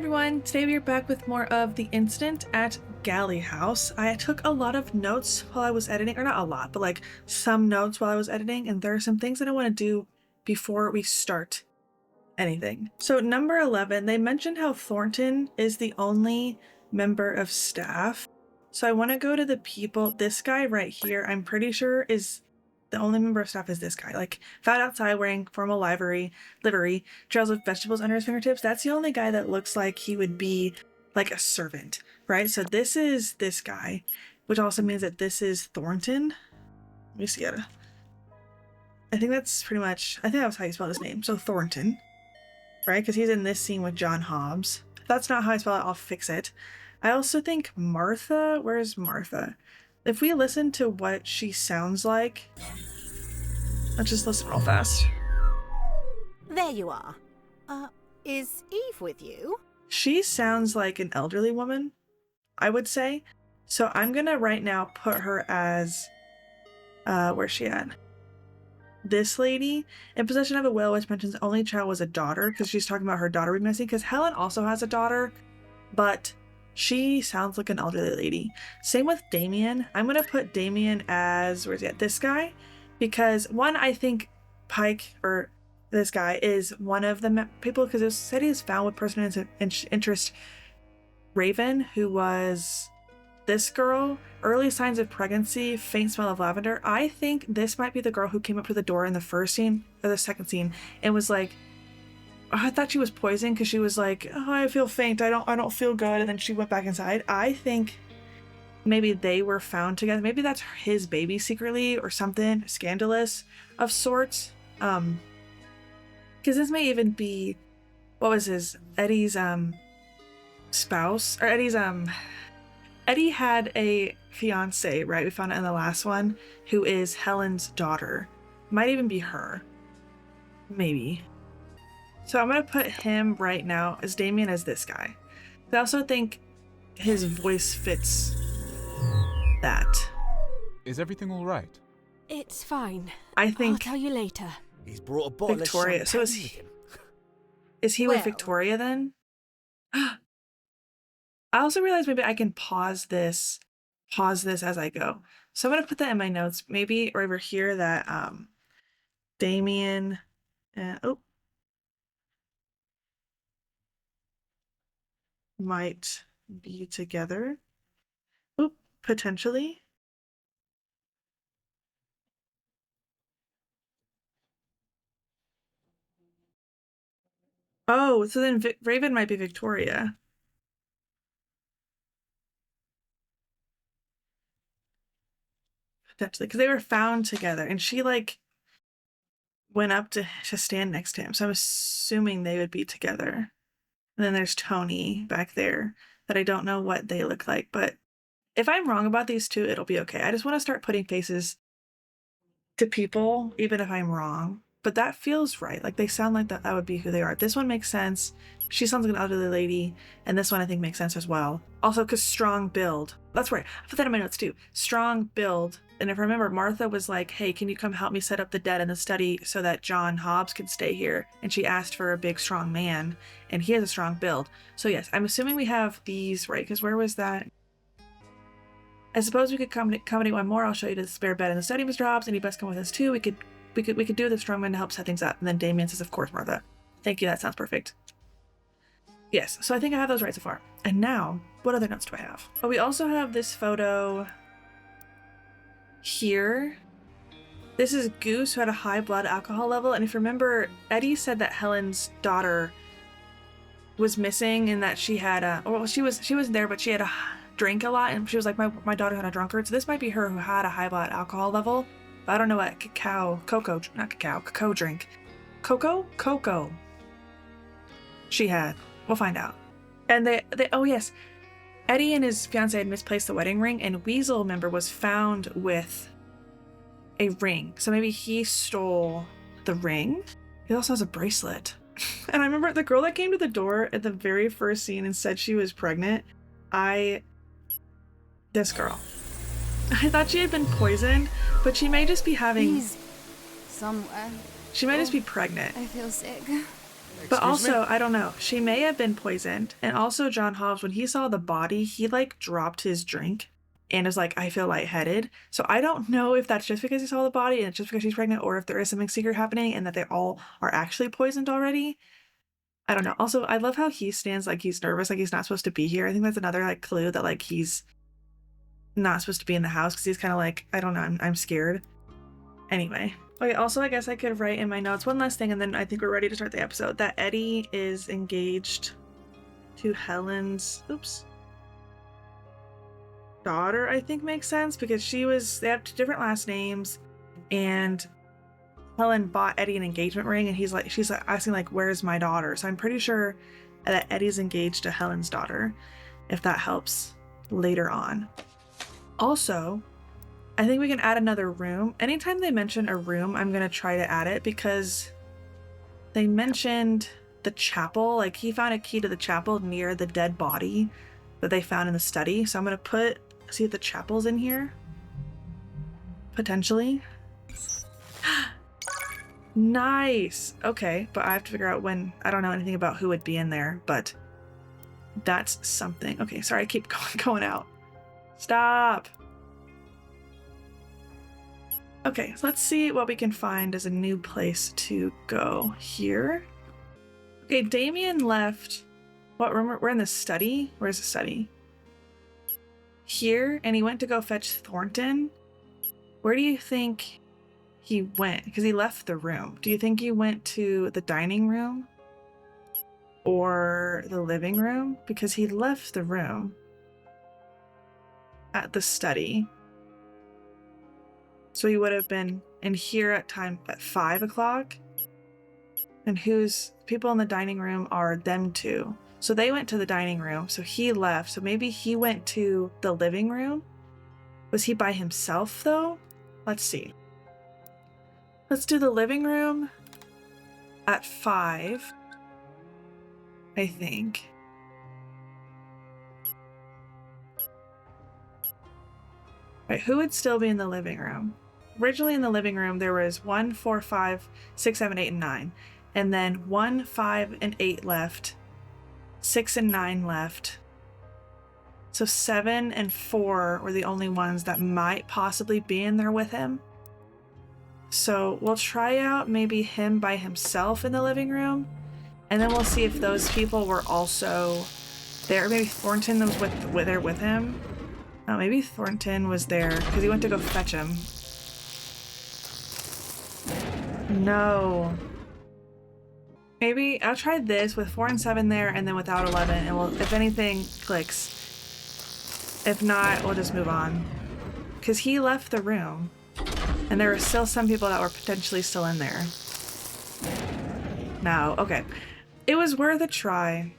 everyone, today we are back with more of the incident at Galley House. I took a lot of notes while I was editing, or not a lot, but like some notes while I was editing, and there are some things that I want to do before we start anything. So number 11, they mentioned how Thornton is the only member of staff. So I want to go to the people. This guy right here, I'm pretty sure is the only member of staff is this guy. Like, found outside wearing formal livery, trails with vegetables under his fingertips. That's the only guy that looks like he would be like a servant, right? So this is this guy, which also means that this is Thornton. Let me see. I think that's pretty much, I think that was how you spell his name. So Thornton, right? Because he's in this scene with John Hobbs. If that's not how I spell it, I'll fix it. I also think Martha, where's Martha? If we listen to what she sounds like, let's just listen real fast. There you are. Is Eve with you? She sounds like an elderly woman, I would say. So I'm gonna right now put her as, where's she at? This lady, in possession of a will which mentions only child was a daughter, because she's talking about her daughter being missing, because Helen also has a daughter, but she sounds like an elderly lady. Same with Damien. I'm going to put Damien as, where's he at? This guy. Because one, I think Pike, or this guy, is one of the people, because it said he was found with person interest Raven, who was this girl. Early signs of pregnancy, faint smell of lavender. I think this might be the girl who came up to the door in the first scene, or the second scene, and was like, I thought she was poisoned because she was like, oh, I feel faint, I don't feel good, and then she went back inside. I think maybe they were found together. Maybe that's his baby secretly, or something scandalous of sorts. Because this may even be, what was his, Eddie's spouse, or Eddie had a fiance, right? We found it in the last one, who is Helen's daughter. Might even be her, maybe. So I'm going to put him right now as Damien as this guy. I also think his voice fits that. Is everything all right? It's fine. I think I'll tell you later. He's brought a bottle Victoria. of So champagne with him. is he with Victoria then? I also realized maybe I can pause this as I go. So I'm going to put that in my notes. Maybe over here that Damien might be together. Oop, potentially. Oh, so then Raven might be Victoria. Potentially, because they were found together, and she like went up to stand next to him. So I'm assuming they would be together. And then there's Tony back there that I don't know what they look like, but if I'm wrong about these two, it'll be okay. I just want to start putting faces to people, even if I'm wrong. But that feels right. Like they sound like that would be who they are. This one makes sense. She sounds like an elderly lady. And this one I think makes sense as well. Also, because strong build. That's right. I put that in my notes too. Strong build. And if I remember, Martha was like, hey, can you come help me set up the dead in the study so that John Hobbs can stay here? And she asked for a big, strong man. And he has a strong build. So yes, I'm assuming we have these right. Because where was that? I suppose we could accommodate one more. I'll show you the spare bed in the study, Mr. Hobbs, and you best come with us too. We could do the strongman to help set things up. And then Damien says, of course, Martha. Thank you, that sounds perfect. Yes, so I think I have those right so far. And now, what other notes do I have? Oh, we also have this photo here. This is Goose, who had a high blood alcohol level. And if you remember, Eddie said that Helen's daughter was missing and that she had she was there, but she had a drink a lot, and she was like, my daughter had a drunkard. So this might be her who had a high blood alcohol level. But I don't know what cocoa drink. Cocoa she had. We'll find out. And they oh yes, Eddie and his fiance had misplaced the wedding ring, and Weasel, member, was found with a ring. So maybe he stole the ring. He also has a bracelet. And I remember the girl that came to the door at the very first scene and said she was pregnant. This girl. I thought she had been poisoned, but she may just be having... He's somewhere. She might just be pregnant. I feel sick. But Excuse me? also, I don't know. She may have been poisoned. And also, John Hobbs, when he saw the body, he like dropped his drink and is like, I feel lightheaded. So I don't know if that's just because he saw the body and it's just because she's pregnant, or if there is something secret happening and that they all are actually poisoned already. I don't know. Also, I love how he stands like he's nervous, like he's not supposed to be here. I think that's another like clue that like he's not supposed to be in the house, because he's kind of like, I don't know, I'm scared. Anyway. Okay, also I guess I could write in my notes one last thing and then I think we're ready to start the episode. That Eddie is engaged to Helen's daughter, I think makes sense, because they have different last names, and Helen bought Eddie an engagement ring and she's like asking like, where's my daughter? So I'm pretty sure that Eddie's engaged to Helen's daughter, if that helps later on. Also, I think we can add another room. Anytime they mention a room, I'm going to try to add it, because they mentioned the chapel. Like, he found a key to the chapel near the dead body that they found in the study. So I'm going to see if the chapel's in here. Potentially. Nice. Okay, but I have to figure out when. I don't know anything about who would be in there, but that's something. Okay, sorry, I keep going out. Stop. Okay, so let's see what we can find as a new place to go here. Okay, Damien left. What room? We're in the study. Where's the study? Here, and he went to go fetch Thornton. Where do you think he went? Because he left the room. Do you think he went to the dining room or the living room? Because he left the room at the study. So he would have been in here at 5 o'clock. And who's people in the dining room are them two. So they went to the dining room. So he left. So maybe he went to the living room. Was he by himself though? Let's see. Let's do the living room at 5. I think. Right, who would still be in the living room? Originally in the living room, there was 1, 4, 5, 6, 7, 8, and 9. And then 1, 5, and 8 left. 6 and 9 left. So 7 and 4 were the only ones that might possibly be in there with him. So we'll try out maybe him by himself in the living room. And then we'll see if those people were also there. Maybe Thornton was there with him. Oh, maybe Thornton was there because he went to go fetch him. No. Maybe I'll try this with 4 and 7 there and then without 11, and we'll, if anything clicks. If not, we'll just move on. Because he left the room and there were still some people that were potentially still in there. No, okay. It was worth a try.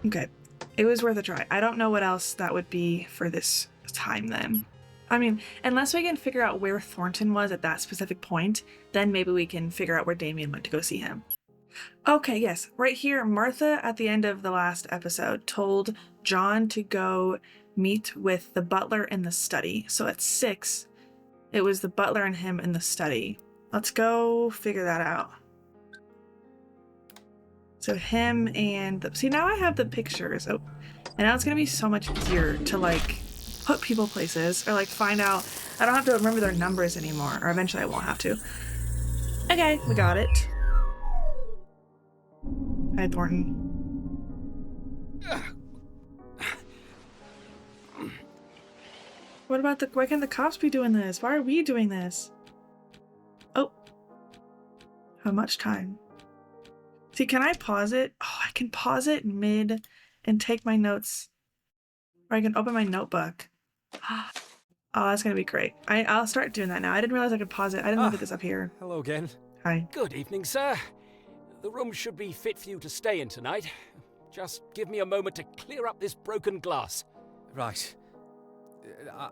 Okay, it was worth a try. I don't know what else that would be for this time then. I mean, unless we can figure out where Thornton was at that specific point, then maybe we can figure out where Damien went to go see him. Okay, yes, right here, Martha at the end of the last episode told John to go meet with the butler in the study. So at 6, it was the butler and him in the study. Let's go figure that out. So him and see, now I have the pictures. Oh, and now it's gonna be so much easier to like put people places or like find out. I don't have to remember their numbers anymore, or eventually I won't have to. Okay, we got it. Hi, Thornton. What about why can't the cops be doing this? Why are we doing this? Oh, how much time? See, can I pause it? Oh, I can pause it mid and take my notes. Or I can open my notebook. Oh, that's gonna be great. I'll start doing that now. I didn't realize I could pause it. I didn't look at this up here. Hello again. Hi. Good evening, sir. The room should be fit for you to stay in tonight. Just give me a moment to clear up this broken glass. Right.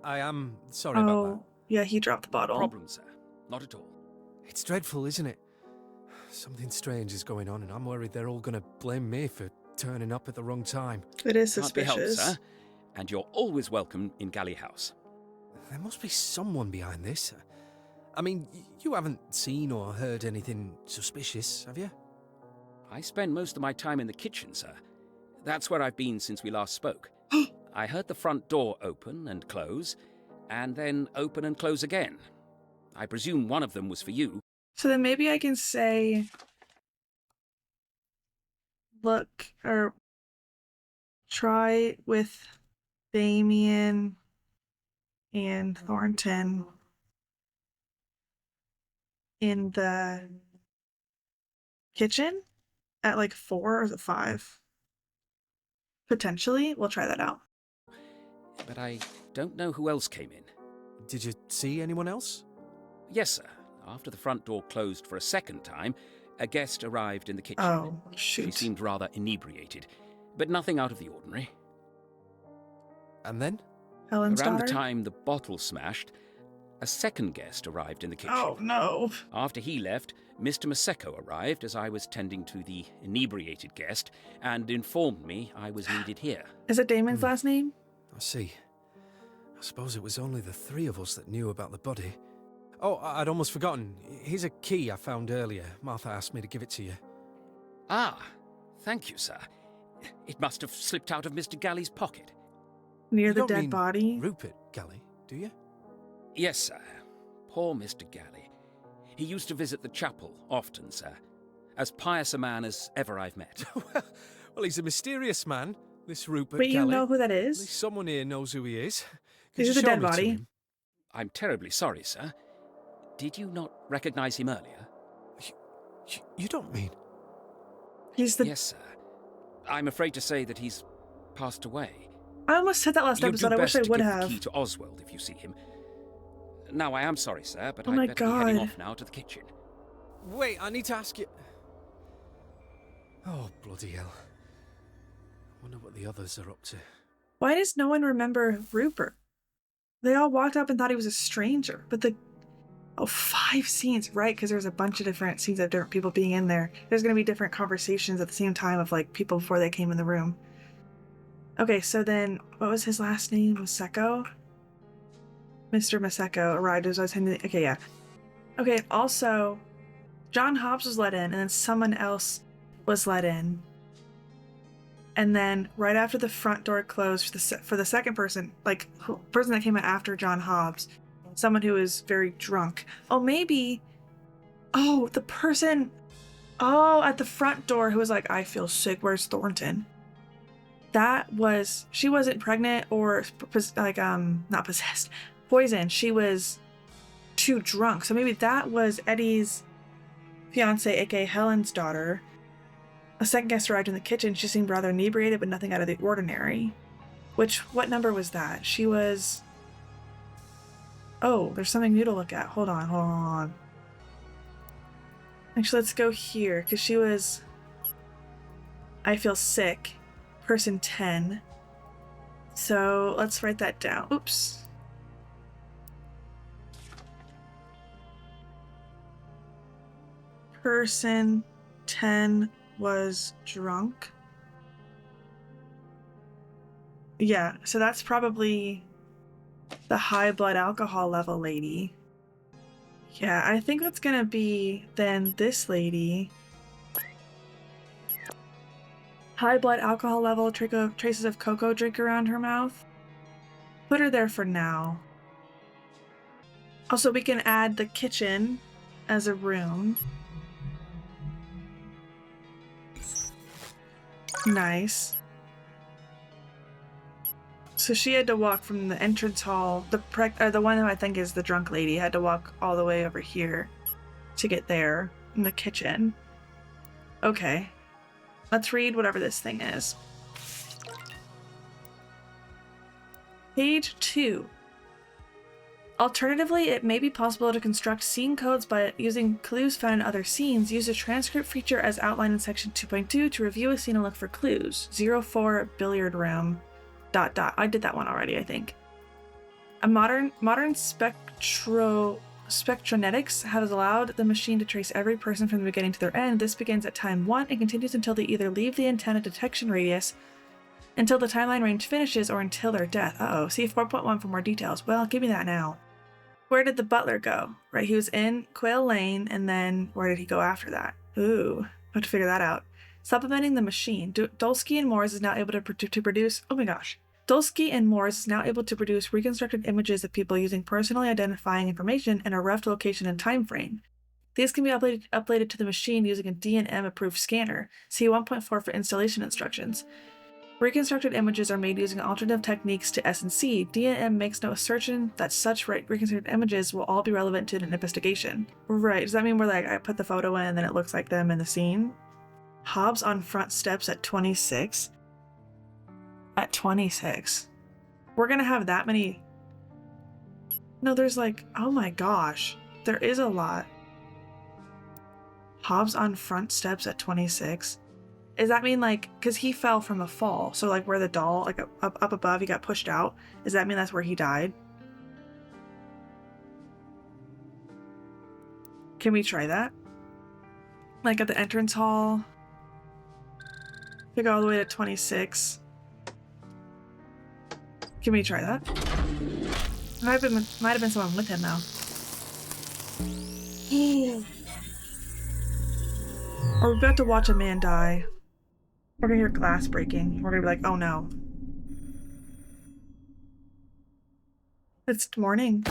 I am sorry about that. Oh, yeah, he dropped the bottle. No problem, sir. Not at all. It's dreadful, isn't it? Something strange is going on, and I'm worried they're all gonna blame me for turning up at the wrong time. It is Can't be helped, suspicious. sir. And you're always welcome in Galley House. There must be someone behind this. I mean, you haven't seen or heard anything suspicious, have you? I spend most of my time in the kitchen, sir. That's where I've been since we last spoke. I heard the front door open and close, and then open and close again. I presume one of them was for you. So then maybe I can say, look, or try with Damien and Thornton in the kitchen at like 4 or is it 5? Potentially. We'll try that out. But I don't know who else came in. Did you see anyone else? Yes, sir. After the front door closed for a second time, a guest arrived in the kitchen. Oh, She shoot. seemed rather inebriated, but nothing out of the ordinary. And then? Helen's Around daughter? the time the bottle smashed, a second guest arrived in the kitchen. Oh, no. After he left, Mr. Maseko arrived as I was tending to the inebriated guest and informed me I was needed here. Is it Damon's last name? I see. I suppose it was only the 3 of us that knew about the body. Oh, I'd almost forgotten. Here's a key I found earlier. Martha asked me to give it to you. Ah, thank you, sir. It must have slipped out of Mr. Galley's pocket. Near You the don't dead mean body? Rupert Galley, do you? Yes, sir. Poor Mr. Galley. He used to visit the chapel often, sir. As pious a man as ever I've met. Well, he's a mysterious man, this Rupert Wait, Galley. you know who that At is? least someone here knows who he is. Could Is you it the show dead me to body? him? I'm terribly sorry, sir. Did you not recognize him earlier? You don't mean... He's the... Yes, sir. I'm afraid to say that he's passed away. I almost said that last You'd episode. do I wish best I to would give have. the key to Oswald if you see him. Now, I am sorry, sir, but Oh I'd my better be heading God. off now to the kitchen. Wait, I need to ask you... Oh, bloody hell. I wonder what the others are up to. Why does no one remember Rupert? They all walked up and thought he was a stranger, but the... Oh, 5 scenes, right, because there's a bunch of different scenes of different people being in there. There's going to be different conversations at the same time of, like, people before they came in the room. Okay, so then, what was his last name? Maseko? Mr. Maseko arrived as I was attending... Okay, yeah. Okay, also, John Hobbs was let in, and then someone else was let in. And then, right after the front door closed for the second person, like, person that came in after John Hobbs, someone who was very drunk. Oh, maybe... Oh, the person... Oh, at the front door who was like, I feel sick, where's Thornton? That was... She wasn't pregnant or, like, not possessed. Poisoned. She was too drunk. So maybe that was Eddie's fiance, aka Helen's daughter. A second guest arrived in the kitchen. She seemed rather inebriated, but nothing out of the ordinary. What number was that? She was... Oh, there's something new to look at. Hold on. Actually, let's go here, because she was... I feel sick. Person 10. So, let's write that down. Oops. Person 10 was drunk. Yeah, so that's probably... the high blood alcohol level lady. Yeah, I think that's gonna be then this lady. High blood alcohol level, traces of cocoa drink around her mouth. Put her there for now. Also, we can add the kitchen as a room. Nice. So she had to walk from the entrance hall, the one who I think is the drunk lady, had to walk all the way over here to get there in the kitchen. Okay. Let's read whatever this thing is. Page 2. Alternatively, it may be possible to construct scene codes by using clues found in other scenes. Use the transcript feature as outlined in section 2.2 to review a scene and look for clues. 04 billiard room... ... I did that one already, I think. A modern spectronetics has allowed the machine to trace every person from the beginning to their end. This begins at time 1 and continues until they either leave the antenna detection radius, until the timeline range finishes, or until their death. Uh-oh. See 4.1 for more details. Well, give me that now. Where did the butler go? Right, he was in Quail Lane, and then where did he go after that? Ooh, I have to figure that out. Supplementing the machine. Dulski and Morris is now able to produce. Oh my gosh. Dulski and Morris is now able to produce reconstructed images of people using personally identifying information in a rough location and time frame. These can be uploaded to the machine using a D&M approved scanner. See 1.4 for installation instructions. Reconstructed images are made using alternative techniques to S&C. D&M makes no assertion that such reconstructed images will all be relevant to an investigation. Right, does that mean we're like, I put the photo in and then it looks like them in the scene? Hobbs on front steps at 26? At 26. We're gonna have that many... No, there's like, oh my gosh. There is a lot. Hobbs on front steps at 26. Does that mean like, because he fell from a fall, so like where the doll, like up above, he got pushed out. Does that mean that's where he died? Can we try that? Like at the entrance hall? We go all the way to 26. Can we try that? Might have been someone with him though. Or we're about to watch a man die. We're gonna hear glass breaking. We're gonna be like, oh no. It's morning.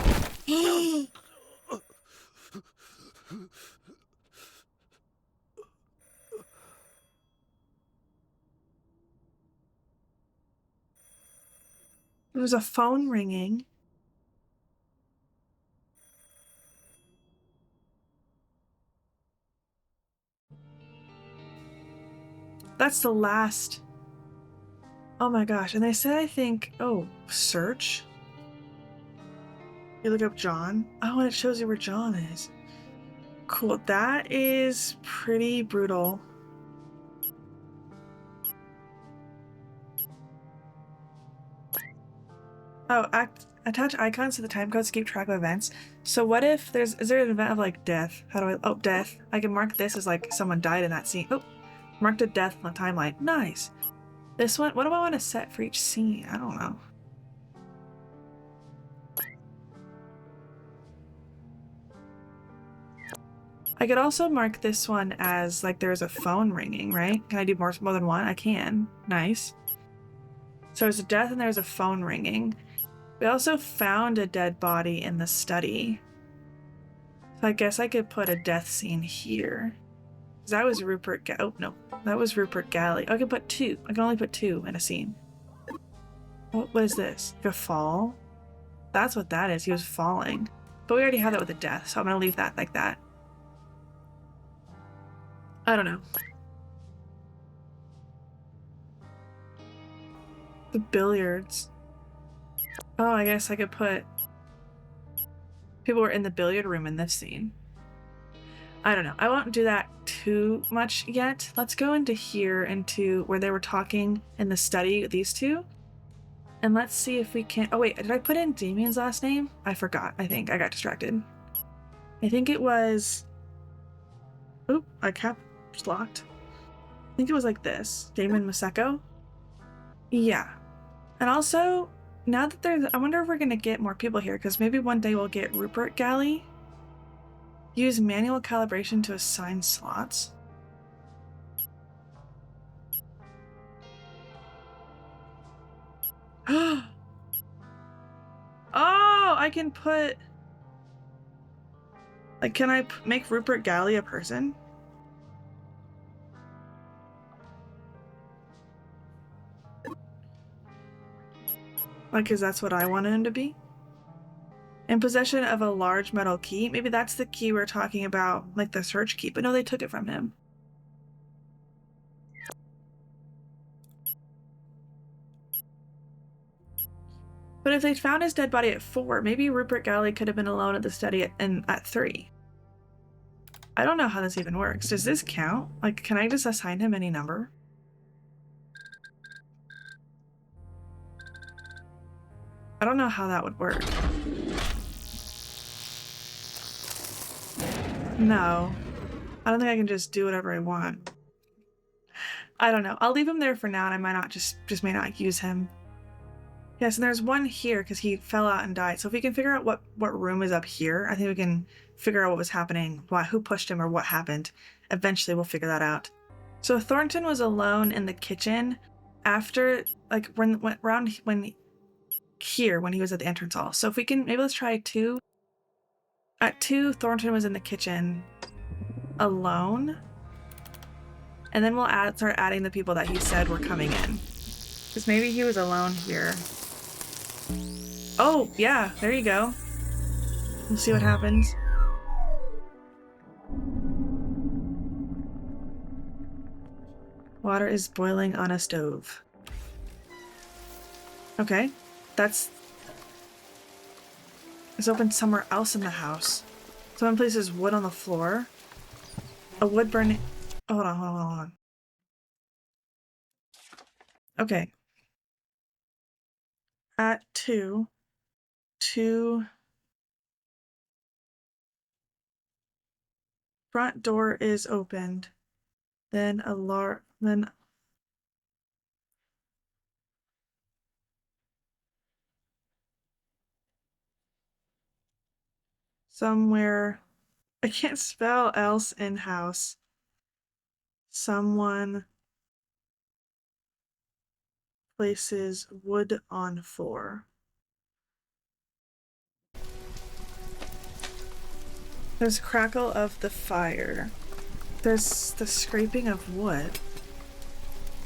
There's a phone ringing. That's the last. Oh my gosh. And they said, I think, oh, search. You look up John. Oh, and it shows you where John is. Cool. That is pretty brutal. Oh, attach icons to the time codes to keep track of events. So what if is there an event of like death? How do I, oh, death. I can mark this as like someone died in that scene. Oh, marked a death on the timeline. Nice. This one, what do I want to set for each scene? I don't know. I could also mark this one as like there's a phone ringing, right? Can I do more than one? I can. Nice. So there's a death and there's a phone ringing. We also found a dead body in the study. So I guess I could put a death scene here. That was Rupert oh no, that was Rupert Galley. I can put two. I can only put two in a scene. What is this? Like a fall? That's what that is. He was falling. But we already have that with a death, so I'm gonna leave that like that. I don't know. The billiards. Oh, I guess I could put... People were in the billiard room in this scene. I don't know. I won't do that too much yet. Let's go into here, into where they were talking in the study, these two. And let's see if we can... Oh wait, did I put in Damien's last name? I forgot, I think. I got distracted. I think it was... Oop, I caps locked. I think it was like this. Damien Maseko? Yeah. And also, now that there's... I wonder if we're going to get more people here, because maybe one day we'll get Rupert Galley. Use manual calibration to assign slots. Oh, I can put... Like, can I make Rupert Galley a person? Like, because that's what I wanted him to be? In possession of a large metal key? Maybe that's the key we're talking about, like the search key, but no, they took it from him. But if they found his dead body at 4, maybe Rupert Galley could have been alone at the study at 3. I don't know how this even works. Does this count? Like, can I just assign him any number? I don't know how that would work. No. I don't think I can just do whatever I want. I don't know. I'll leave him there for now, and I might not just may not use him. Yes, and there's one here because he fell out and died. So if we can figure out what room is up here, I think we can figure out what was happening, who pushed him or what happened. Eventually we'll figure that out. So Thornton was alone in the kitchen after, like, when he was at the entrance hall. So if we can, maybe let's try 2. At 2, Thornton was in the kitchen alone. And then we'll start adding the people that he said were coming in. Because maybe he was alone here. Oh, yeah, there you go. We'll see what happens. Water is boiling on a stove. Okay, it's open somewhere else in the house. Someone places wood on the floor. A wood burning. Oh, hold on. Okay. At 2. Front door is opened. Then somewhere, I can't spell else in house. Someone places wood on floor. There's crackle of the fire. There's the scraping of wood.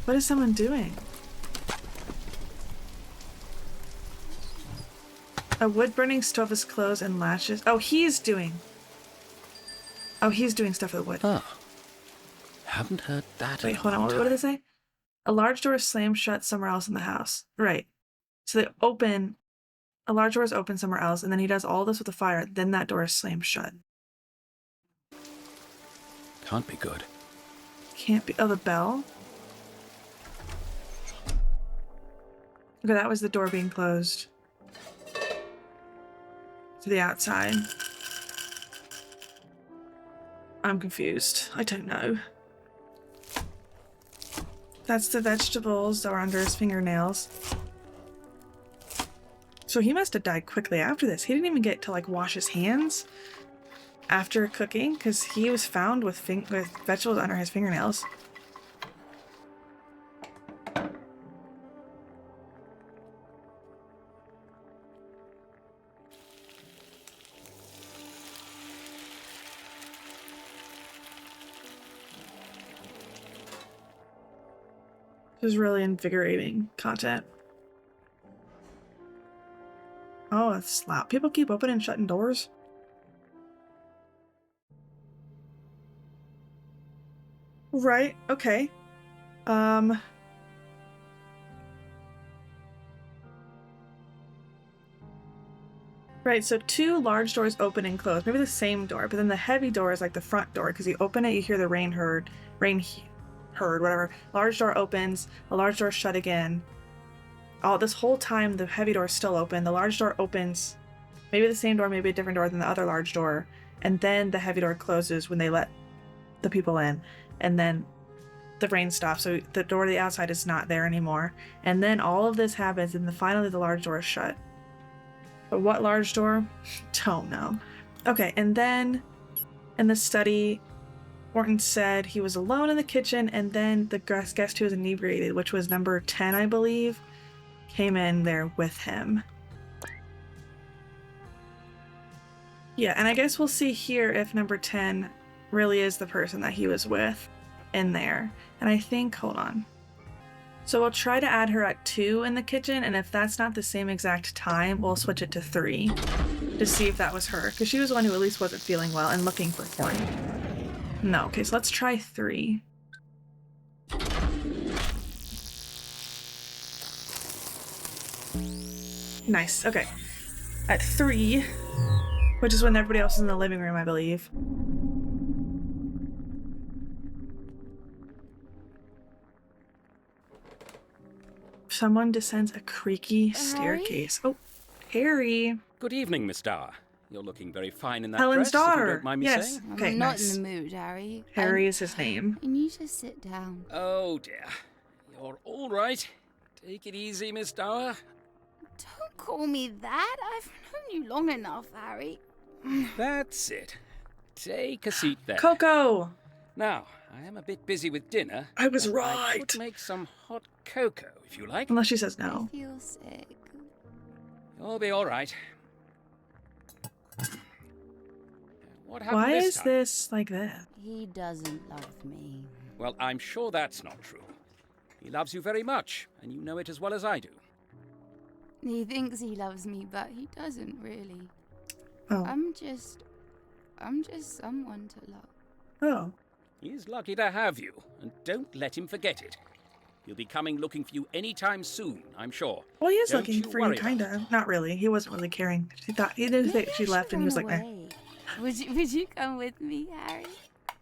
What is someone doing? A wood-burning stove is closed and latches. Oh, he's doing stuff with wood. Oh. Haven't heard that. Wait, hold on. What did they say? A large door is slammed shut somewhere else in the house. Right. So a large door is open somewhere else, and then he does all this with the fire, then that door is slammed shut. Can't be good. Can't be. Oh, the bell? Okay, that was the door being closed. To the outside. I'm confused. I don't know. That's the vegetables that were under his fingernails. So he must have died quickly after this. He didn't even get to, like, wash his hands after cooking, because he was found with vegetables under his fingernails. This is really invigorating content. Oh, it's loud. People keep opening and shutting doors. Right, okay. Right, so 2 large doors open and close. Maybe the same door, but then the heavy door is like the front door, because you open it, you hear the rain heard, whatever. Large door opens, the large door shut again. Oh, this whole time the heavy door is still open. The large door opens, maybe the same door, maybe a different door than the other large door, and then the heavy door closes when they let the people in, and then the rain stops, so the door to the outside is not there anymore. And then all of this happens, and then finally the large door is shut. But what large door? Don't know. Okay, and then in the study, Morton said he was alone in the kitchen, and then the guest who was inebriated, which was number 10, I believe, came in there with him. Yeah, and I guess we'll see here if number 10 really is the person that he was with in there. And I think, hold on. So we'll try to add her at 2 in the kitchen, and if that's not the same exact time, we'll switch it to 3 to see if that was her, because she was the one who at least wasn't feeling well and looking for Thorn. No, okay, so let's try 3. Nice, okay. At 3, which is when everybody else is in the living room, I believe. Someone descends a creaky staircase. Oh, Harry. Good evening, Miss Dower. You're looking very fine in that Helen's dress, if you daughter. don't mind me Yes. saying. Okay, I'm not nice. in the mood, Harry. Harry is his name. You need to sit down. Oh dear. You're all right. Take it easy, Miss Dower. Don't call me that. I've known you long enough, Harry. That's it. Take a seat there. Coco! Now, I am a bit busy with dinner. I was but I right. could make some hot cocoa, if you like. Unless she says no. I feel sick. You'll be all right. What happened Why this is time? this like this? He doesn't love me. Well, I'm sure that's not true. He loves you very much, and you know it as well as I do. He thinks he loves me, but he doesn't really. Oh. I'm just someone to love. Oh. He's lucky to have you, and don't let him forget it. He'll be coming looking for you any time soon, I'm sure. Well, he is Don't looking you for you, worry kind about of. Not really. He wasn't really caring. He didn't think she left, and he was like, eh. Would you come with me, Harry?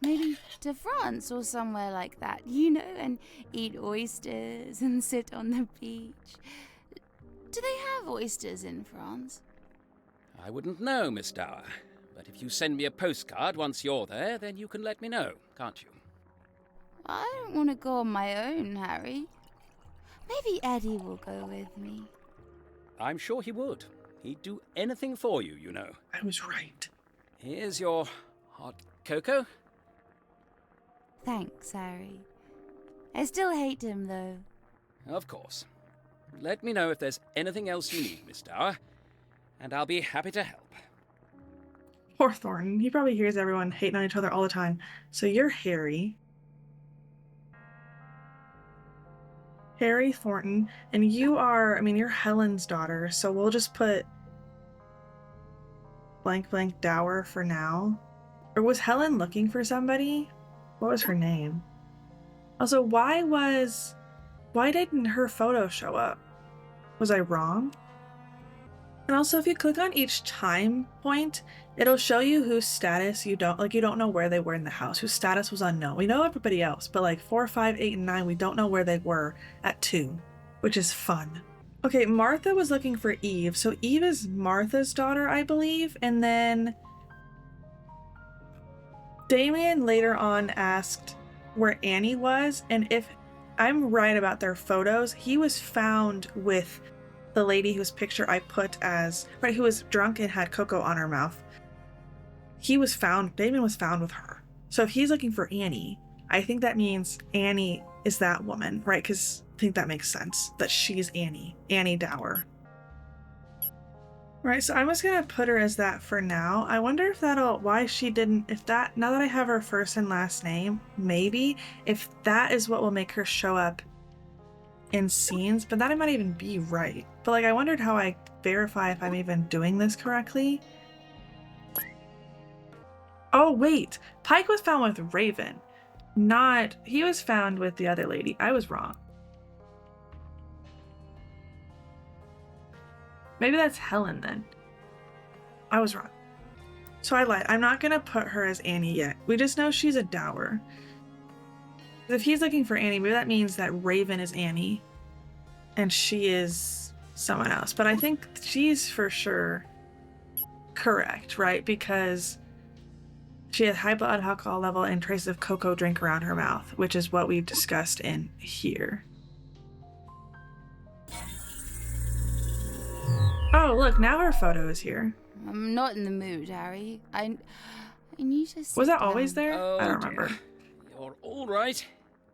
Maybe to France or somewhere like that, and eat oysters and sit on the beach. Do they have oysters in France? I wouldn't know, Miss Dower. But if you send me a postcard once you're there, then you can let me know, can't you? I don't want to go on my own, Harry. Maybe Eddie will go with me. I'm sure he would. He'd do anything for you, you know. I was right. Here's your hot cocoa. Thanks, Harry. I still hate him, though. Of course. Let me know if there's anything else you need, Miss Dower, and I'll be happy to help. Poor Thornton. He probably hears everyone hating on each other all the time. So you're Harry. Harry Thornton. And you are, you're Helen's daughter. So we'll just put blank blank Dower for now. Or was Helen looking for somebody? What was her name? Also, why didn't her photo show up? Was I wrong? And also, if you click on each time point, it'll show you whose status you don't know where they were in the house, whose status was unknown. We know everybody else, but like 4, 5, 8, and 9, we don't know where they were at 2, which is fun. Okay, Martha was looking for Eve. So Eve is Martha's daughter, I believe. And then Damien later on asked where Annie was. And if I'm right about their photos, he was found with the lady whose picture I put as, right, who was drunk and had cocoa on her mouth. Damien was found with her. So if he's looking for Annie, I think that means Annie is that woman, right? Because I think that makes sense, that she's Annie Dower. Right, so I'm just gonna put her as that for now. I wonder if now that I have her first and last name, maybe, if that is what will make her show up in scenes, but that might even be right. But like, I wondered how I verify if I'm even doing this correctly. Oh wait, Pike was found with Raven. He was found with the other lady. I was wrong. Maybe that's Helen then. I was wrong. So I lied. I'm not gonna put her as Annie yet. We just know she's a Dower. If he's looking for Annie, maybe that means that Raven is Annie and she is someone else. But I think she's for sure correct, right? Because she had high blood alcohol level and traces of cocoa drink around her mouth, which is what we've discussed in here. Oh, look, now her photo is here. I'm not in the mood, Harry. I need to sit Was that down. always there? Oh, I don't dear. remember. You're all right.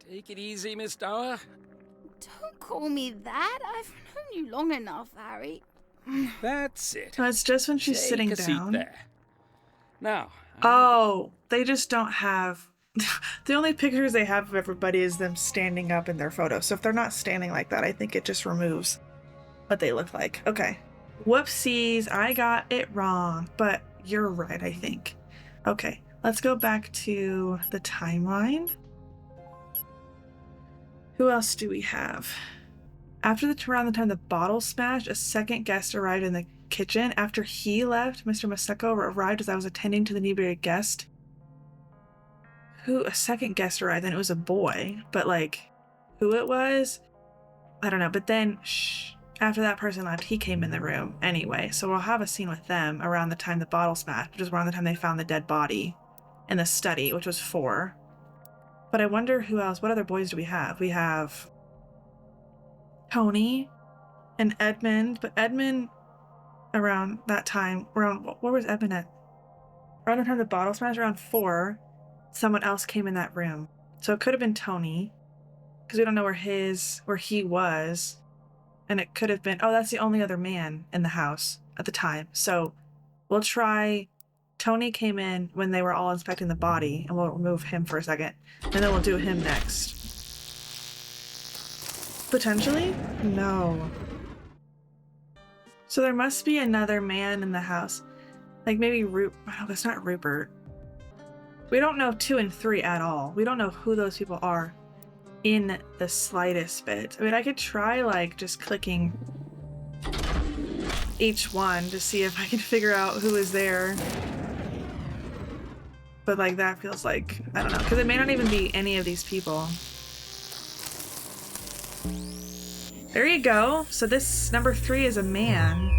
Take it easy, Miss Dower. Don't call me that. I've known you long enough, Harry. That's it. No, it's just when she's Take sitting a seat down. there. Now. Oh, they just don't have... The only pictures they have of everybody is them standing up in their photo. So if they're not standing like that, I think it just removes what they look like. Okay. Whoopsies, I got it wrong. But you're right, I think. Okay, let's go back to the timeline. Who else do we have? Around the time the bottle smashed, a second guest arrived in the kitchen. After he left, Mr. Maseko arrived as I was attending to the inebriated guest. A second guest arrived, and it was a boy. But, like, who it was? I don't know. But then, after that person left, he came in the room anyway. So we'll have a scene with them around the time the bottle smashed, which is around the time they found the dead body in the study, which was 4. But I wonder who else. What other boys do we have? We have Tony. and Edmund, but Edmund around that time, around where was Edmund at? Around the time the bottle smashed, around 4, someone else came in that room. So it could have been Tony, because we don't know where he was. And it could have been, oh, that's the only other man in the house at the time. So we'll try, Tony came in when they were all inspecting the body, and we'll remove him for a second. And then we'll do him next. Potentially? No. So there must be another man in the house. Like maybe no, that's not Rupert. We don't know 2 and 3 at all. We don't know who those people are in the slightest bit. I mean, I could try like just clicking each one to see if I can figure out who is there. But like that feels like, I don't know, because it may not even be any of these people. There you go. So this number 3 is a man.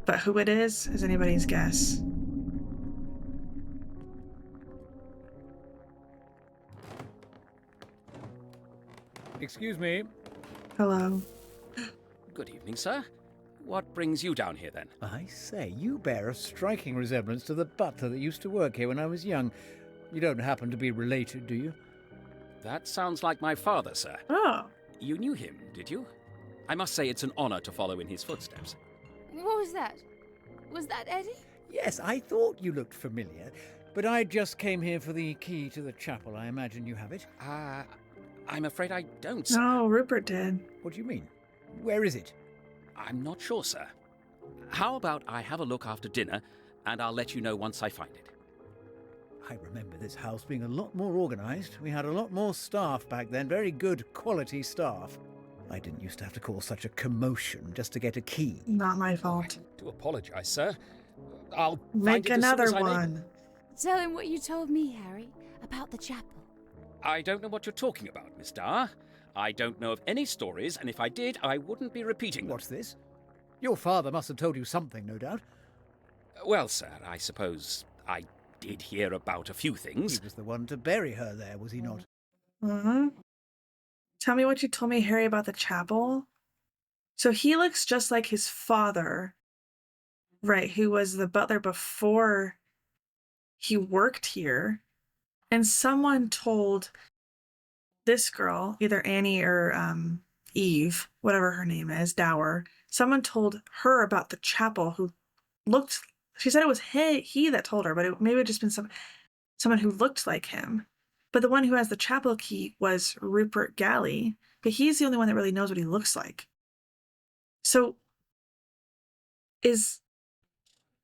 But who it is anybody's guess. Excuse me. Hello. Good evening, sir. What brings you down here, then? I say, you bear a striking resemblance to the butler that used to work here when I was young. You don't happen to be related, do you? That sounds like my father, sir. Oh. You knew him, did you? I must say it's an honor to follow in his footsteps. What was that? Was that Eddie? Yes, I thought you looked familiar, but I just came here for the key to the chapel. I imagine you have it. I'm afraid I don't, sir. No, Rupert did. What do you mean? Where is it? I'm not sure, sir. How about I have a look after dinner, and I'll let you know once I find it. I remember this house being a lot more organized. We had a lot more staff back then, very good quality staff. I didn't used to have to cause such a commotion just to get a key. Not my fault. I do apologize, sir. I'll find Make it as soon another as I'm able. one. Tell him what you told me, Harry, about the chapel. I don't know what you're talking about, Miss Dar. I don't know of any stories, and if I did, I wouldn't be repeating them. What's this? Your father must have told you something, no doubt. Well, sir, I suppose I did hear about a few things. He was the one to bury her there, was he not? Uh-huh. Tell me what you told me, Harry, about the chapel. So he looks just like his father, right, who was the butler before he worked here. And someone told this girl, either Annie or Eve, whatever her name is, Dower, someone told her about the chapel who looked, she said it was he that told her, but it maybe it just been someone who looked like him. But the one who has the chapel key was Rupert Galley, but he's the only one that really knows what he looks like. So is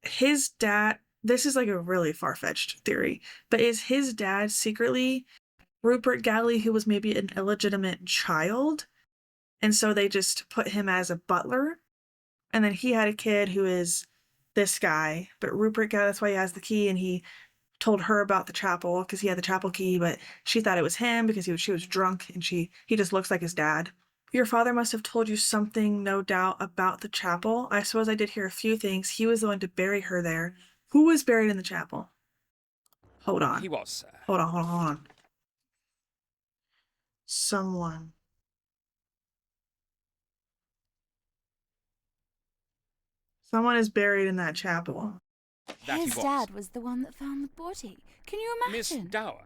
his dad, this is like a really far-fetched theory, but is his dad secretly Rupert Galley, who was maybe an illegitimate child? And so they just put him as a butler? And then he had a kid who is this guy, but Rupert Galley, that's why he has the key, and he told her about the chapel because he had the chapel key, but she thought it was him because she was drunk, and he just looks like his dad. Your father must have told you something, no doubt, about the chapel. I suppose I did hear a few things. He was the one to bury her there. Who was buried in the chapel? Hold on. He was, sir. Hold on. Someone is buried in that chapel. That he His was. dad was the one that found the body. Can you Miss imagine? Dower.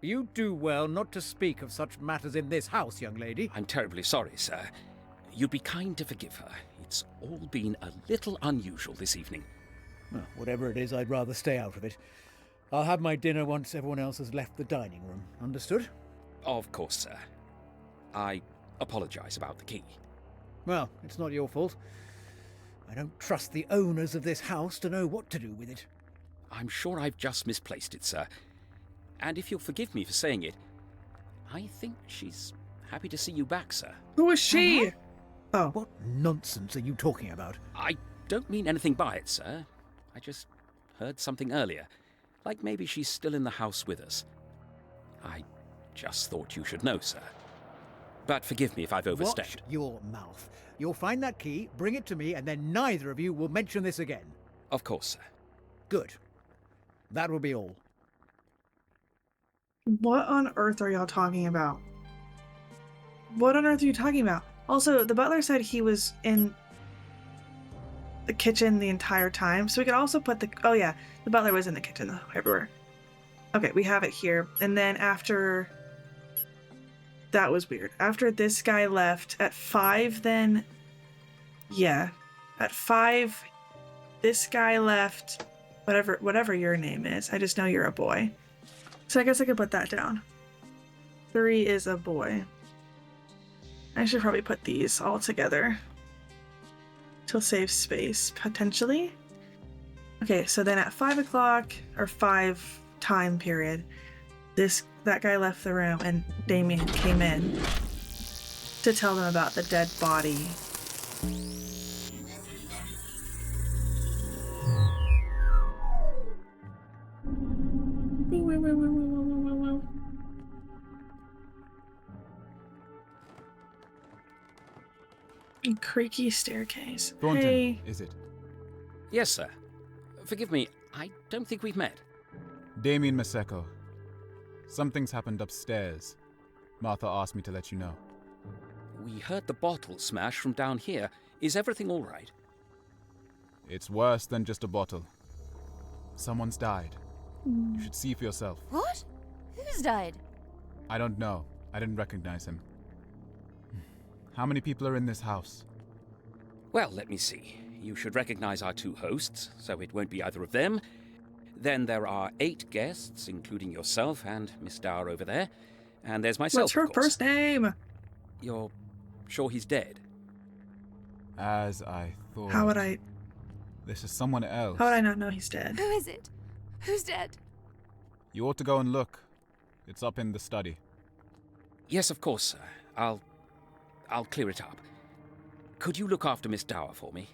You do well not to speak of such matters in this house, young lady. I'm terribly sorry, sir. You'd be kind to forgive her. It's all been a little unusual this evening. Well, whatever it is, I'd rather stay out of it. I'll have my dinner once everyone else has left the dining room. Understood? Of course, sir. I apologize about the key. Well, it's not your fault. I don't trust the owners of this house to know what to do with it. I'm sure I've just misplaced it, sir. And if you'll forgive me for saying it, I think she's happy to see you back, sir. Who is she? Oh. What nonsense are you talking about? I don't mean anything by it, sir. I just heard something earlier. Like maybe she's still in the house with us. I just thought you should know, sir. But forgive me if I've overstepped. Watch your mouth. You'll find that key, bring it to me, and then neither of you will mention this again. Of course, sir. Good. That will be all. What on earth are y'all talking about? What on earth are you talking about? Also, the butler said he was in the kitchen the entire time, so we could also put the... Oh yeah, the butler was in the kitchen everywhere. Okay, we have it here. And then after... That was weird. After this guy left at 5, then... Yeah. At 5, this guy left... Whatever your name is. I just know you're a boy. So I guess I could put that down. 3 is a boy. I should probably put these all together to save space, potentially. Okay, so then at 5 o'clock, or 5 time period, that guy left the room and Damien came in to tell them about the dead body. Creaky staircase. Thornton, Hey. is it? Yes, sir. Forgive me, I don't think we've met. Damien Maseko. Something's happened upstairs. Martha asked me to let you know. We heard the bottle smash from down here. Is everything all right? It's worse than just a bottle. Someone's died. You should see for yourself. What? Who's died? I don't know. I didn't recognize him. How many people are in this house? Well, let me see. You should recognize our 2 hosts, so it won't be either of them. Then there are 8 guests, including yourself and Miss Dower over there. And there's myself, What's her of course. first name? You're sure he's dead? As I thought. How would I This is someone else. not know he's dead? Who is it? Who's dead? You ought to go and look. It's up in the study. Yes, of course, sir. I'll clear it up. Could you look after Miss Dower for me?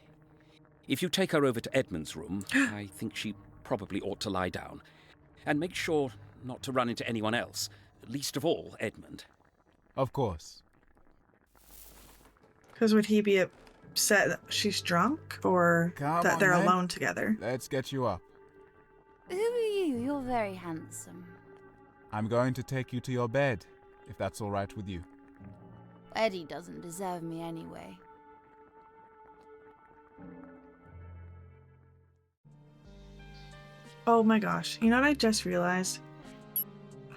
If you take her over to Edmund's room, I think she probably ought to lie down. And make sure not to run into anyone else, least of all Edmund. Of course. Because would he be upset that she's drunk, or Come that on, they're then. alone together? Let's get you up. Who are you? You're very handsome. I'm going to take you to your bed, if that's all right with you. Eddie doesn't deserve me anyway. Oh my gosh. You know what I just realized?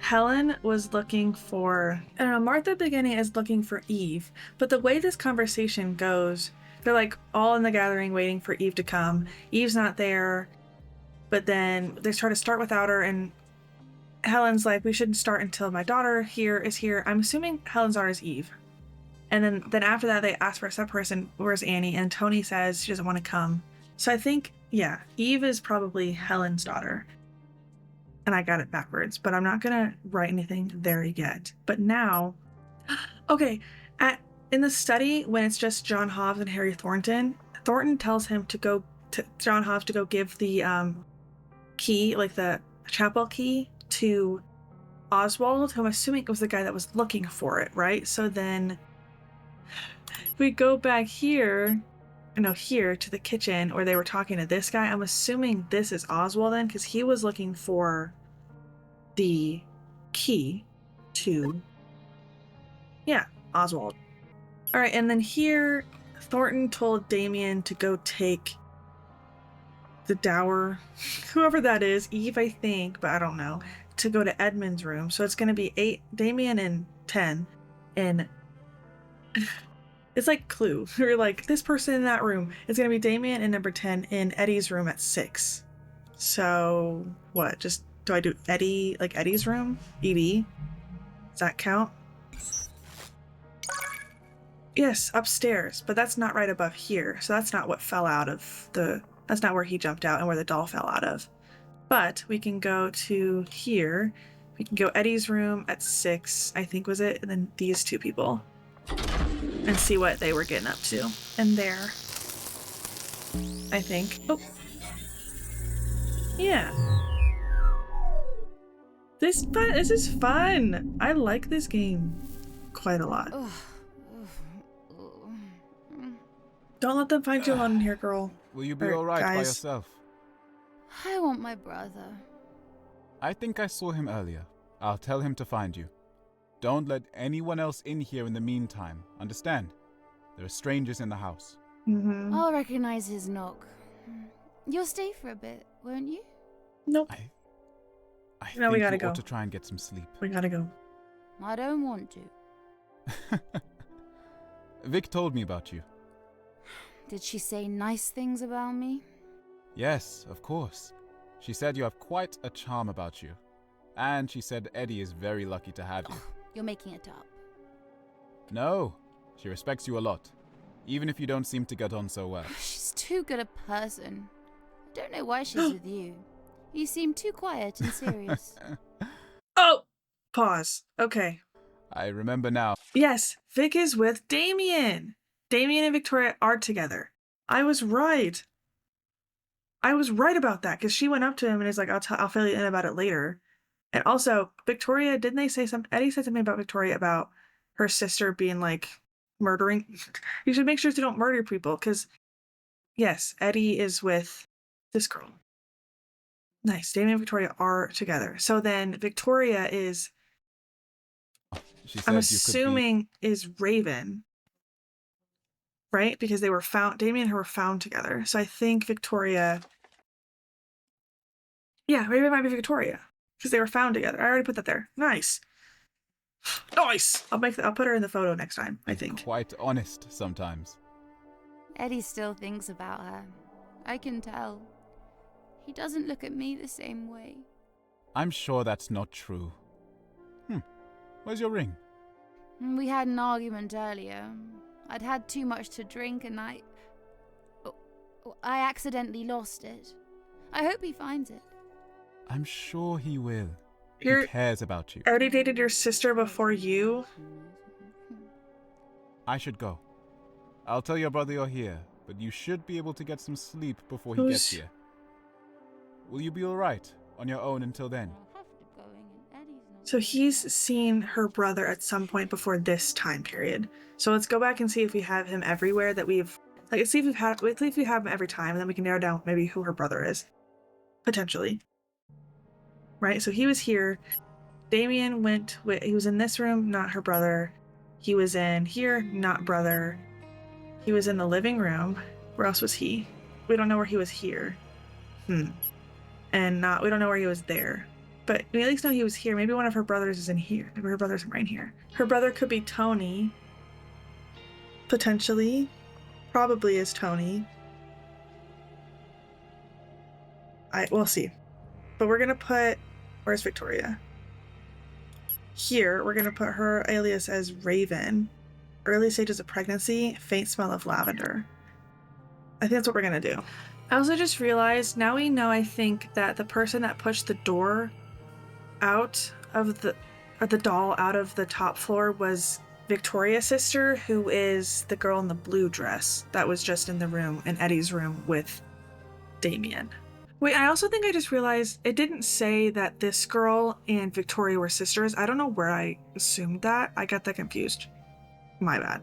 Helen was looking for... I don't know, Martha beginning is looking for Eve, but the way this conversation goes, they're like all in the gathering waiting for Eve to come. Eve's not there, but then they try to start without her, and Helen's like, we shouldn't start until my daughter is here. I'm assuming Helen's daughter is Eve. And then after that, they ask for a separate person, where's Annie? And Tony says she doesn't want to come. So I think, yeah, Eve is probably Helen's daughter. And I got it backwards, but I'm not gonna write anything there yet. But now, okay, in the study, when it's just John Hobbs and Harry Thornton, Thornton tells him to go to John Hobbs to go give the key, like the chapel key, to Oswald, who I'm assuming was the guy that was looking for it, right? So then we go back here to the kitchen where they were talking to this guy. I'm assuming this is Oswald then, because he was looking for the key to, yeah, Oswald. All right, and then here, Thornton told Damien to go take the Dower, whoever that is, Eve, I think, but I don't know, to go to Edmund's room. So it's going to be 8, Damien and 10, and it's like Clue. We're like, this person in that room. It's going to be Damien and number 10 in Eddie's room at 6. So what? Just, do I do Eddie, like Eddie's room? ED? Does that count? Yes, upstairs, but that's not right above here. So that's not what fell out of that's not where he jumped out and where the doll fell out of. But we can go to here. We can go Eddie's room at 6, I think was it? And then these 2 people. And see what they were getting up to. And there. I think. Oh. Yeah. This is fun. I like this game quite a lot. Don't let them find you alone in here, girl. Will you be Or all right by guys. yourself? I want my brother. I think I saw him earlier. I'll tell him to find you. Don't let anyone else in here in the meantime. Understand? There are strangers in the house. Mm-hmm. I'll recognize his knock. You'll stay for a bit, won't you? Nope. I No, think we gotta you go. ought to try and get some sleep. We gotta go. I don't want to. Vic told me about you. Did she say nice things about me? Yes, of course. She said you have quite a charm about you. And she said Eddie is very lucky to have you. You're making it up. No, she respects you a lot. Even if you don't seem to get on so well. She's too good a person. I don't know why she's with you. You seem too quiet and serious. Oh! Pause. Okay. I remember now. Yes, Vic is with Damien. Damien and Victoria are together. I was right. I was right about that because she went up to him and is like, I'll fill you in about it later. And also, Victoria, didn't they say something? Eddie said something about Victoria about her sister being like murdering. You should make sure to don't murder people because, yes, Eddie is with this girl. Nice. Damien and Victoria are together. So then Victoria is, She said I'm you could be... assuming, is Raven. Right? Because they were found, Damien and her were found together. So I think Victoria. Yeah, Raven might be Victoria. Because they were found together. I already put that there. Nice. Nice! I'll put her in the photo next time, I think. Quite honest sometimes. Eddie still thinks about her. I can tell. He doesn't look at me the same way. I'm sure that's not true. Where's your ring? We had an argument earlier. I'd had too much to drink and I accidentally lost it. I hope he finds it. I'm sure he will. He You're- cares about you. Already dated your sister before you? I should go. I'll tell your brother you're here, but you should be able to get some sleep before he gets here. Will you be alright on your own until then? So he's seen her brother at some point before this time period. So let's go back and see if we have him everywhere that we've... Like, let's see if we have him every time, and then we can narrow down maybe who her brother is. Potentially. Right, so he was here. Damien he was in this room, not her brother. He was in here, not brother. He was in the living room. Where else was he? We don't know where he was here. And we don't know where he was there. But we at least know he was here. Maybe one of her brothers is in here. Maybe her brother's right here. Her brother could be Tony. Potentially. Probably is Tony. We'll see. But we're gonna put... Where's Victoria? Here, we're gonna put her alias as Raven. Early stages of pregnancy, faint smell of lavender. I think that's what we're gonna do. I also just realized, now we know, I think, that the person that pushed the door out of the doll out of the top floor was Victoria's sister, who is the girl in the blue dress that was just in the room, in Eddie's room with Damien. Wait, I also think I just realized it didn't say that this girl and Victoria were sisters. I don't know where I assumed that. I got that confused. My bad.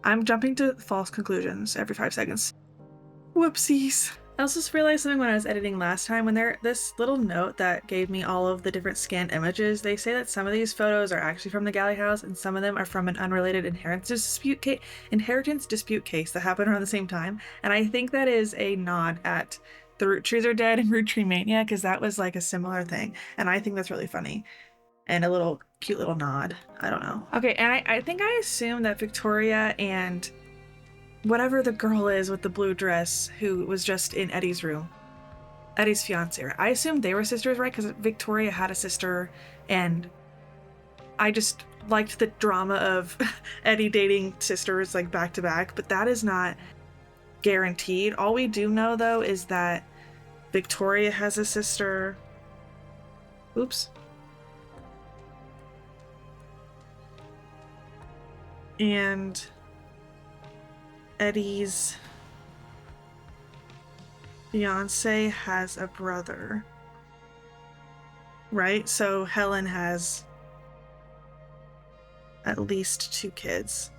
I'm jumping to false conclusions every 5 seconds. Whoopsies. I also just realized something when I was editing last time. When this little note that gave me all of the different scanned images, they say that some of these photos are actually from the Galley House and some of them are from an unrelated inheritance dispute case that happened around the same time. And I think that is a nod at the Rootrees Are Dead and Rootree Mania, because that was like a similar thing. And I think that's really funny. And a little cute little nod. I don't know. Okay, and I think I assume that Victoria and whatever the girl is with the blue dress who was just in Eddie's room, Eddie's fiance, I assumed they were sisters, right? Because Victoria had a sister, and I just liked the drama of Eddie dating sisters like back to back, but that is not guaranteed. All we do know though is that Victoria has a sister. Oops. And Eddie's fiance has a brother, right? So Helen has at least 2 kids,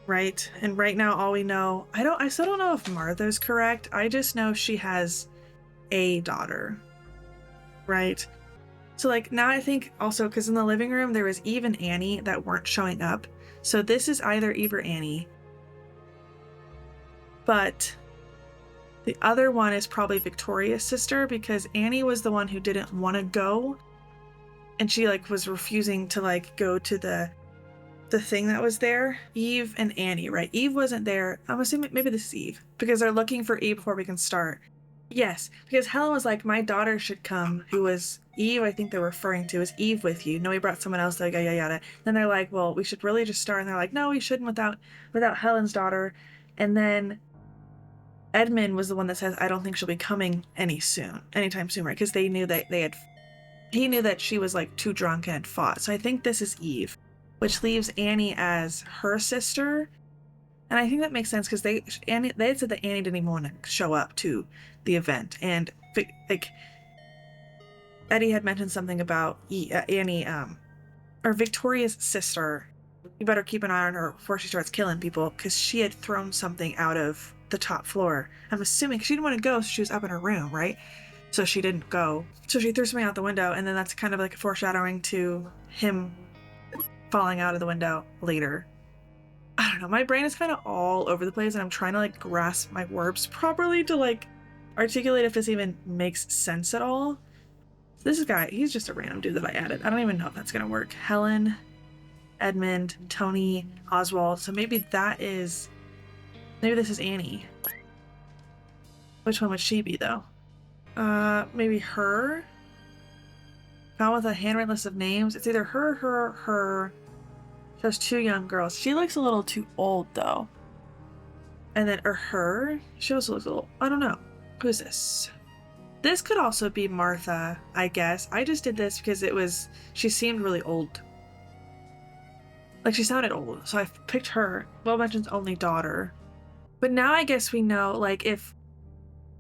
right? And right now all we know, I still don't know if Martha's correct. I just know she has a daughter, right? So like now I think also, because in the living room there was Eve and Annie that weren't showing up. So this is either Eve or Annie. But the other one is probably Victoria's sister, because Annie was the one who didn't want to go. And she like was refusing to like go to the thing that was there. Eve and Annie, right? Eve wasn't there. I'm assuming maybe this is Eve, because they're looking for Eve before we can start. Yes, because Helen was like, my daughter should come, who was Eve, I think they're referring to. Is Eve with you? No, we brought someone else, like, yada, yada. Then they're like, well, we should really just start. And they're like, no, we shouldn't without Helen's daughter. And then Edmund was the one that says, I don't think she'll be coming anytime soon, right? Because they knew that he knew that she was like too drunk and had fought. So I think this is Eve, which leaves Annie as her sister. And I think that makes sense because they had said that Annie didn't even want to show up to the event. And like Eddie had mentioned something about Annie, or Victoria's sister. You better keep an eye on her before she starts killing people, because she had thrown something out of the top floor. I'm assuming she didn't want to go, so she was up in her room, right? So she didn't go. So she threw something out the window, and then that's kind of like a foreshadowing to him falling out of the window later. I don't know, my brain is kind of all over the place, and I'm trying to like grasp my words properly to like articulate if this even makes sense at all. This guy, he's just a random dude that I added. I don't even know if that's gonna work. Helen, Edmund, Tony, Oswald. So maybe this is Annie. Which one would she be though? Maybe her? Found with a handwritten list of names. It's either her. Those two young girls. She looks a little too old though. And then, or her? She also looks a little, I don't know. Who's this? This could also be Martha, I guess. I just did this because she seemed really old. Like she sounded old, so I picked her. Well mention's only daughter. But now I guess we know, like, if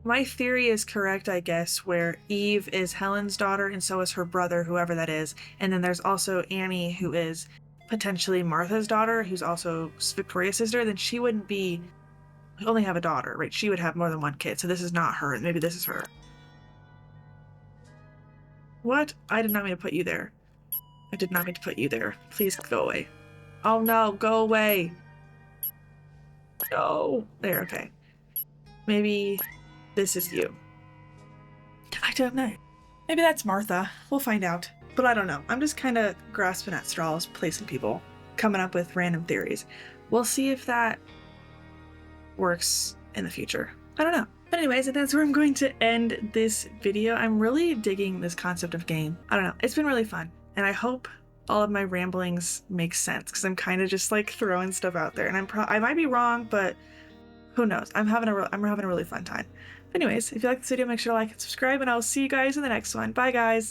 my theory is correct, I guess, where Eve is Helen's daughter and so is her brother, whoever that is. And then there's also Annie, who is potentially Martha's daughter, who's also Victoria's sister, then she wouldn't only have a daughter, right? She would have more than one kid, so this is not her. Maybe this is her. What? I did not mean to put you there. I did not mean to put you there. Please go away. Oh no, go away. No. There, okay. Maybe this is you. I don't know. Maybe that's Martha. We'll find out. But I don't know. I'm just kind of grasping at straws, placing people, coming up with random theories. We'll see if that works in the future. I don't know. But anyways, that's where I'm going to end this video. I'm really digging this concept of game. I don't know. It's been really fun. And I hope all of my ramblings make sense, because I'm kind of just like throwing stuff out there. And I might be wrong, but who knows? I'm having a really fun time. Anyways, if you like this video, make sure to like and subscribe, and I'll see you guys in the next one. Bye, guys.